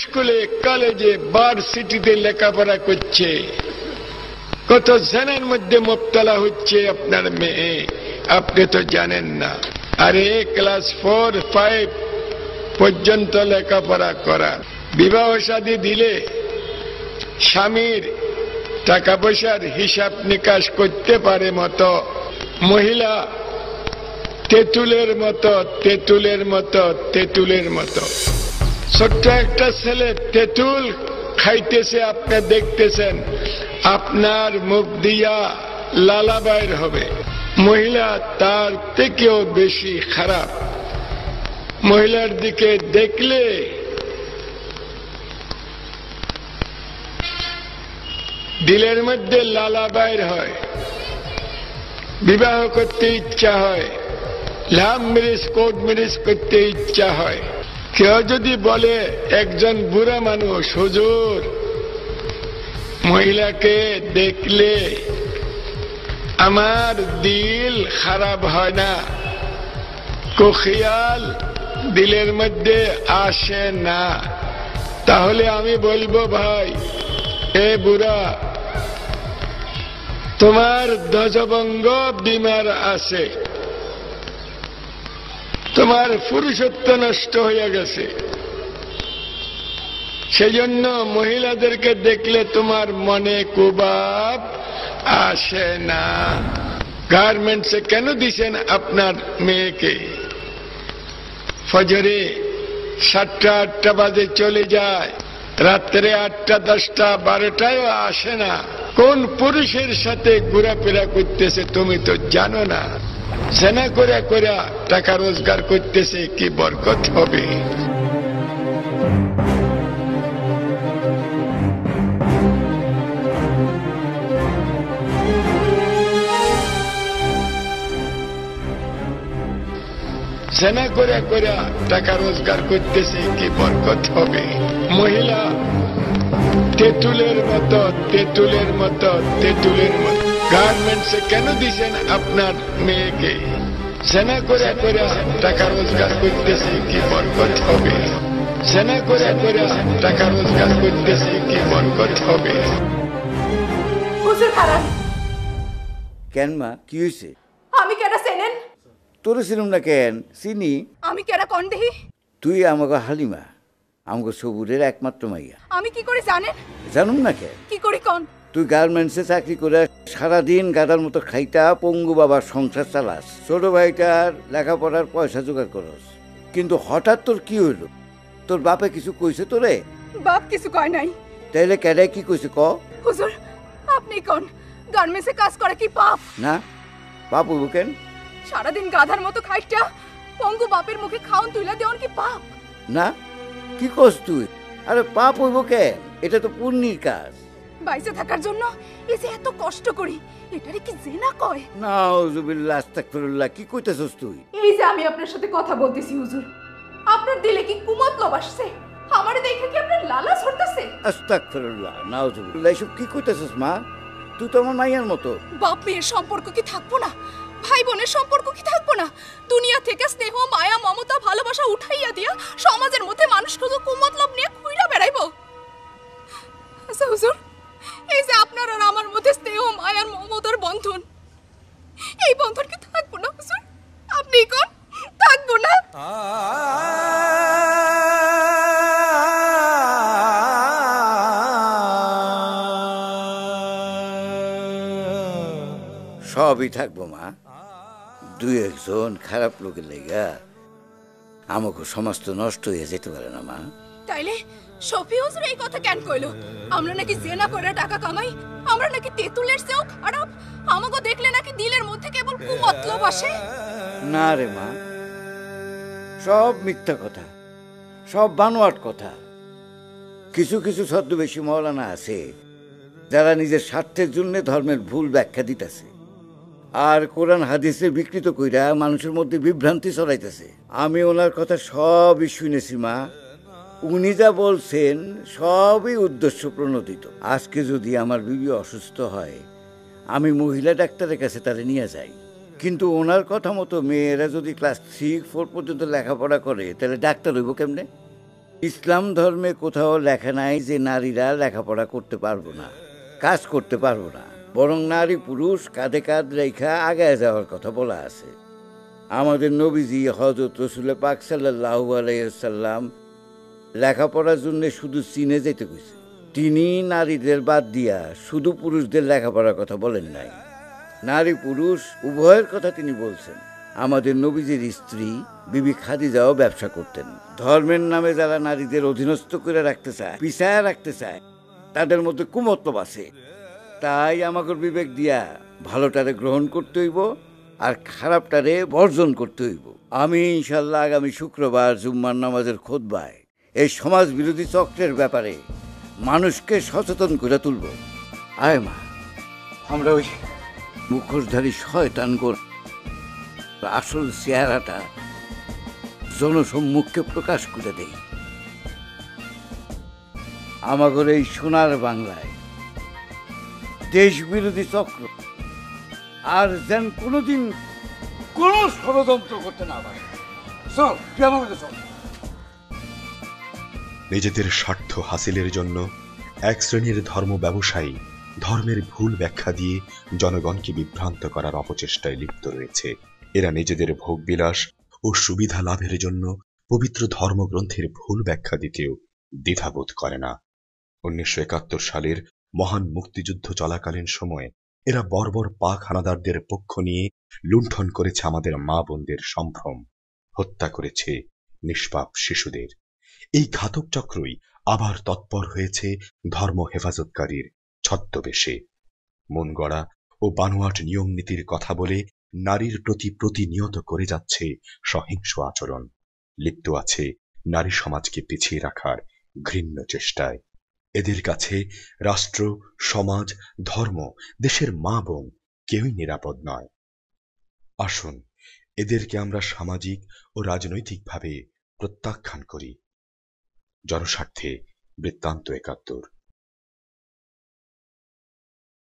স্কুলে কলেজে ভার্সিটিতে লেখাপড়া করছে, কত জেনার মধ্যে মুবতলা হচ্ছে আপনার মেয়ে, আপনি তো জানেন না। আরে ক্লাস 4-5 পর্যন্ত লেখাপড়া করা, বিবাহ শাদী দিলে স্বামীর টাকা পয়সার হিসাব নিকাশ করতে পারে মতো মহিলা তেঁতুলের মতো তেঁতুলের মতো তেঁতুলের মতো। ছোট্ট একটা ছেলে তেঁতুল খাইতেছে, আপনি দেখতেছেন, আপনার মুখ দিয়া লালা বাইর হবে। মহিলা তার থেকেও বেশি খারাপ। মহিলার দিকে দেখলে দিলের মধ্যে লালা বাইর হয়, বিবাহ করতে ইচ্ছা হয়, লাভ ম্যারেজ কোর্ট ম্যারেজ করতে ইচ্ছা হয়। কেউ যদি বলে একজন বুড়া মানুষ, হুজুর মহিলাকে দেখলে আমার দিল খারাপ হয় না, খেয়াল দিলের মধ্যে আসে না, তাহলে আমি বলবো ভাই এ বুড়া, তোমার ধ্বজভঙ্গ বিমার আছে, তোমার পুরুষত্ব নষ্ট হয়ে গেছে। সেই জন্য মহিলাদেরকে দেখলে তোমার মনে কুবাব আসে না। গার্মেন্টসে কেন দিছেন আপনার মেয়েকে? ফজরে 7টা-8টা বাজে চলে যায়, রাত্রে 8টা 10টা 12টায় আসে না। কোন পুরুষের সাথে ঘোরাফেরা করতেছে তুমি তো জানো না। জেনা করে করে টাকা রোজগার করতেছে, কি বরকত হবে? জেনা করে করে টাকা রোজগার করতেছে, কি বরকত হবে? মহিলা তেঁতুলের মতো তেঁতুলের মতো তেঁতুলের মতো। গার্মেন্টসে কেন দিছেন আপনার মেয়েকে? জেনা করে করে টাকা রোজগার করতেছে, কি বরকত হবে? জেনা করে করে টাকা রোজগার করতেছে, কি বরকত হবে? কেন মা, কি হয়েছে? আমি কেন চেনেন? তোরে চিনুম না কেন? চিনি। আমি কেন কন দেহি? তুই আমাকে হালিমা, আমাকে সবুরের একমাত্র মাইয়া। আমি কি করে জানেন? জানুম না কেন? কি করি কন? তুই গার্মেন্টসে চাকরি করে সারাদিন গাদার মতো খাইতা পঙ্গু বাবার সংসার চালাস, ছোট ভাইটার লেখাপড়ার পয়সা জোগাড় করস। কিন্তু হঠাৎ তোর কি হইল? তোর বাপে কিছু কইছে তোরে? বাপ কিছু কয় নাই। তাইলে কেডাই কি কইছে ক? হুজুর আপনি কোন? গার্মেন্টসে কাজ করে কি পাপ? না, পাপ হইব কেন? সারাদিন গাধার মতো খাইটা পঙ্গু বাপের মুখে খাওন তুইলা দেওয়ান কি পাপ? না, কি কস তুই? আরে পাপ হইব কেন? এটা তো পুণ্যির কাজ। বাইসে থাকার জন্য এই যে এত কষ্ট করি, এটারে কি জেনা কয়? নাউজুবিল্লাহ, আস্তাগফিরুল্লাহ, কি কইতাছস তুই? এই যে আমি আপনার সাথে কথা বলতেছি হুজুর, আপনার দিলে কি কুমতলব আসছে? আমারে দেখে কি আপনার লালা ছড়তাছে? আস্তাগফিরুল্লাহ, নাউজুবিল্লাহ, এসব কি কইতাছস মা? তুই তো আমার মাইয়ার মতো। বাপ মেয়ের সম্পর্ক কি থাকবো না? ভাই বোনের সম্পর্ক কি থাকবো না? দুনিয়া থেকে স্নেহ মায়া মমতা ভালোবাসা উঠাইয়া দিয়া সমাজের মধ্যে মানুষ শুধু কুমতলব নিয়ে ঘুইরা বেড়াইবো? আচ্ছা হুজুর, এই যে আপনার আর আমার মধ্যে স্নেহ মায়ার মমতার বন্ধন, এই বন্ধন কি থাকবো না হুজুর? আপনি কোন থাকবো না? সবই থাকবো মা। দুই একজন খারাপ লোকের লেগা আমাকে সমাজ তো নষ্ট হয়ে যেতে পারে না মা। তাইলে শফি হুজুর এই কথা কেন কইলো? আমরা নাকি জেনা করে টাকা কামাই, আমরা নাকি তেঁতুলের চেয়েও খারাপ, আমাকে দেখলে নাকি দিলের মধ্যে কেবল কুমতলব আসে? না রে মা, সব মিথ্যা কথা, সব বানোয়াট কথা। কিছু কিছু ছদ্মবেশী মাওলানা আছে যারা নিজের স্বার্থের জন্য ধর্মের ভুল ব্যাখ্যা দিতেছে আর কোরআন হাদিসের বিকৃত কইরা মানুষের মধ্যে বিভ্রান্তি ছড়াইতেছে। আমি ওনার কথা সবই শুনেছি মা। উনি যা বলছেন সবই উদ্দেশ্য প্রণোদিত। আজকে যদি আমার বিবি অসুস্থ হয়, আমি মহিলা ডাক্তারের কাছে তারে নিয়ে যাই, কিন্তু ওনার কথা মতো মেয়েরা যদি ক্লাস 3-4 পর্যন্ত লেখাপড়া করে তাহলে ডাক্তার হইব কেমনে? ইসলাম ধর্মে কোথাও লেখা নাই যে নারীরা লেখাপড়া করতে পারবো না, কাজ করতে পারবো না, বরং নারী পুরুষ কাঁধে কাঁধ রেখা আগায় যাওয়ার কথা বলা আছে। আমাদের নবীজি হযরত রাসূল পাক সাল্লাল্লাহু আলাইহি ওয়াসাল্লাম লেখাপড়ার জন্য শুধু চীনে যেতে কইছে। তিনি নারীদের বাদ দিয়া শুধু পুরুষদের লেখাপড়ার কথা বলেন নাই, নারী পুরুষ উভয়ের কথা তিনি বলছেন। আমাদের নবীজির স্ত্রী বিবি খাদিজাও ব্যবসা করতেন। ধর্মের নামে যারা নারীদের অধীনস্থ করে রাখতে চায়, পিছায় রাখতে চায়, তাদের মধ্যে কুমতলব আছে। তাই আমাকে বিবেক দিয়া ভালোটারে গ্রহণ করতে হইব আর খারাপটারে বর্জন করতে হইব। আমি ইনশাল্লাহ আগামী শুক্রবার জুম্মার নামাজের খুতবায় এই সমাজ বিরোধী চক্রের ব্যাপারে মানুষকে সচেতন করে তুলব। আয় মা, আমরা ওই মুখোশধারী শয়তানগণ আসল চেহারাটা জনসম্মুখে প্রকাশ করে দেই। আমাদের এই সোনার বাংলায় দেশ বিরোধী চক্র আর যেন কোনোদিন কোন ষড়যন্ত্র করতে না পারে। চল, চল। নিজেদের স্বার্থ হাসিলের জন্য এক শ্রেণীর ধর্ম ব্যবসায়ী ধর্মের ভুল ব্যাখ্যা দিয়ে জনগণকে বিভ্রান্ত করার অপচেষ্টায় লিপ্ত রয়েছে। এরা নিজেদের ভোগবিলাস ও সুবিধা লাভের জন্য পবিত্র ধর্মগ্রন্থের ভুল ব্যাখ্যা দিতেও দ্বিধাবোধ করে না। 1971 সালের মহান মুক্তিযুদ্ধ চলাকালীন সময়ে এরা বর্বর পাক হানাদারদের পক্ষ নিয়ে লুণ্ঠন করেছে আমাদের মা বোনদের সম্ভ্রম, হত্যা করেছে নিষ্পাপ শিশুদের। এই ঘাতক চক্রই আবার তৎপর হয়েছে ধর্ম হেফাজতকারীর ছদ্মবেশে। মন গড়া ও বানোয়াট নিয়ম নীতির কথা বলে নারীর প্রতি প্রতিনিয়ত করে যাচ্ছে সহিংস আচরণ। লিপ্ত আছে নারী সমাজকে পিছিয়ে রাখার ঘৃণ্য চেষ্টায়। এদের কাছে রাষ্ট্র, সমাজ, ধর্ম, দেশের মা বোন কেউই নিরাপদ নয়। আসুন এদেরকে আমরা সামাজিক ও রাজনৈতিকভাবে প্রত্যাখ্যান করি। জনস্বার্থে বৃত্তান্ত ৭১।